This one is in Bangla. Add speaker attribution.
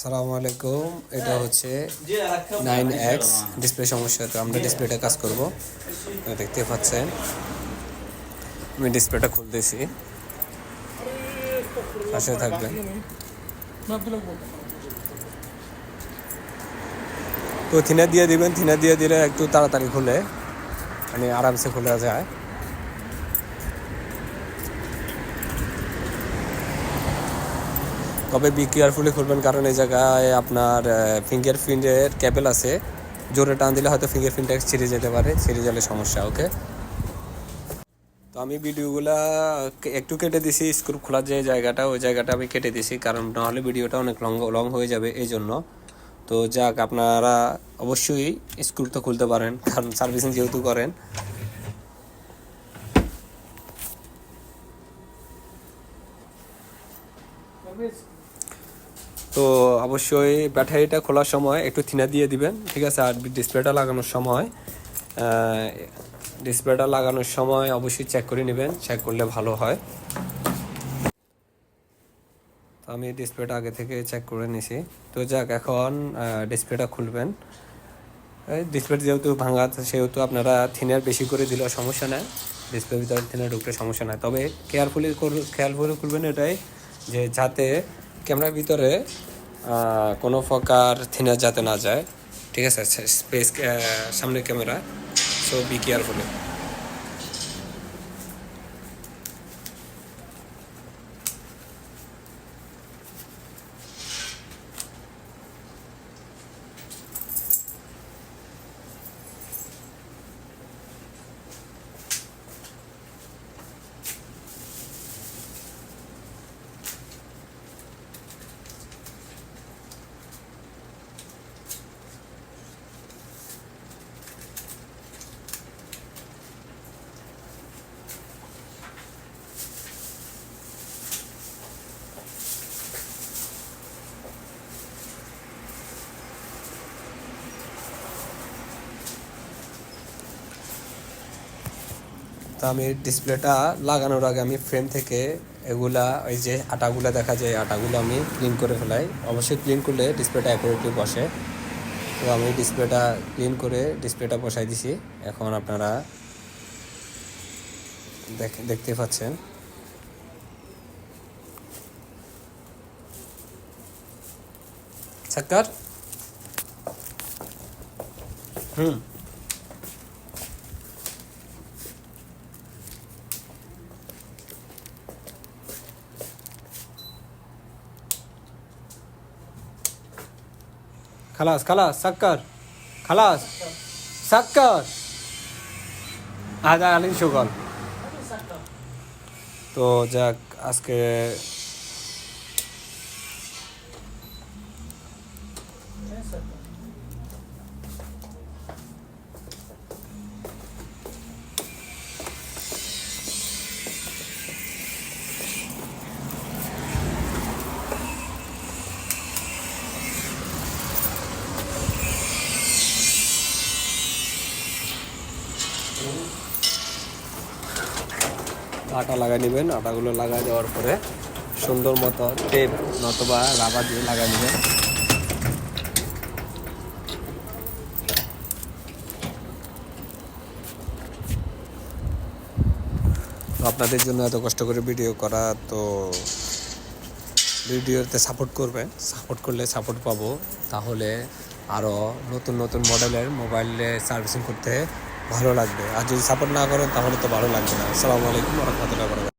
Speaker 1: সালামু আলাইকুম। এটা হচ্ছে 9X ডিসপ্লে সমস্যা। তো আমরা ডিসপ্লেটা কাজ করব, দেখতে পাচ্ছেন। আমি ডিসপ্লেটা খুলতেছি, পাশে থাকবেন। তো থিনা দিয়ে দিবেন, থিনা দিয়ে দিলে একটু তাড়াতাড়ি খুলে, মানে আরামসে খোলা যায়। তবে বি কেয়ারফুলি খুলবেন, কারণ এই জায়গায় আপনার ফিঙ্গারপ্রিন্টের ক্যাবেল আছে। জোরে টান দিলে হয়তো ফিঙ্গারপ্রিন্টটা ছিঁড়ে যেতে পারে, ছিঁড়ে গেলে সমস্যা। ওকে, তো আমি ভিডিওগুলা একটু কেটে দিছি। স্ক্রু খোলার যে জায়গাটা, ওই জায়গাটা আমি কেটে দিছি, কারণ নাহলে ভিডিওটা অনেক লং হয়ে যাবে এই জন্য। তো যাক, আপনারা অবশ্যই স্ক্রু তো খুলতে পারেন, কারণ সার্ভিসিং যেহেতু করেন। তো অবশ্যই ব্যাটারিটা খোলার সময় একটু থিনা দিয়ে দিবেন, ঠিক আছে। আর ডিসপ্লেটা লাগানোর সময় অবশ্যই চেক করে নেবেন, চেক করলে ভালো হয়। তো আমি ডিসপ্লেটা আগে থেকে চেক করে নিছি। তো যাক, এখন ডিসপ্লেটা খুলবেন। ডিসপ্লে যেহেতু ভাঙা, সেহেতু আপনারা থিনার বেশি করে দিলেও সমস্যা নেই, ডিসপ্লের ভিতরে থিনার ঢুকলে সমস্যা নাই। তবে কেয়ারফুলি খুলবেন এটাই, যে যাতে ক্যামেরার ভিতরে কোনো প্রকার থিনার যাতে না যায়, ঠিক আছে। স্পেস সামনে ক্যামেরা, সো বি কেয়ারফুলি। তো আমি ডিসপ্লেটা লাগানোর আগে আমি ফ্রেম থেকে এগুলা, ওই যে আটাগুলা দেখা যায়, আটাগুলো আমি ক্লিন করে ফেলাই। অবশ্যই ক্লিন করলে ডিসপ্লেটা অ্যাকুরেটলি বসে। তো আমি ডিসপ্লেটা ক্লিন করে ডিসপ্লেটা বসাই দিছি। এখন আপনারা দেখতে পাচ্ছেন। সাক্কার খালাস সাক্কার, খালাস সাক্কার, আদা আলিন সুগল। তো যাক, আজকে আটা লাগাই নেবেন। আটাগুলো লাগাই দেওয়ার পরে সুন্দর মতো টেপ নতবা রাবার দিয়ে লাগাই নেবেন। তো আপনাদের জন্য এত কষ্ট করে ভিডিও করা, তো ভিডিওতে সাপোর্ট করবেন। সাপোর্ট করলে সাপোর্ট পাবো, তাহলে আরও নতুন মডেলের মোবাইলে সার্ভিসিং করতে ভালো লাগবে। আর যদি সাপোর্ট না করেন তাহলে তো ভালো লাগবে না। আসসালামু আলাইকুম ওয়া রাহমাতুল্লাহি ওয়া বারাকাতুহু।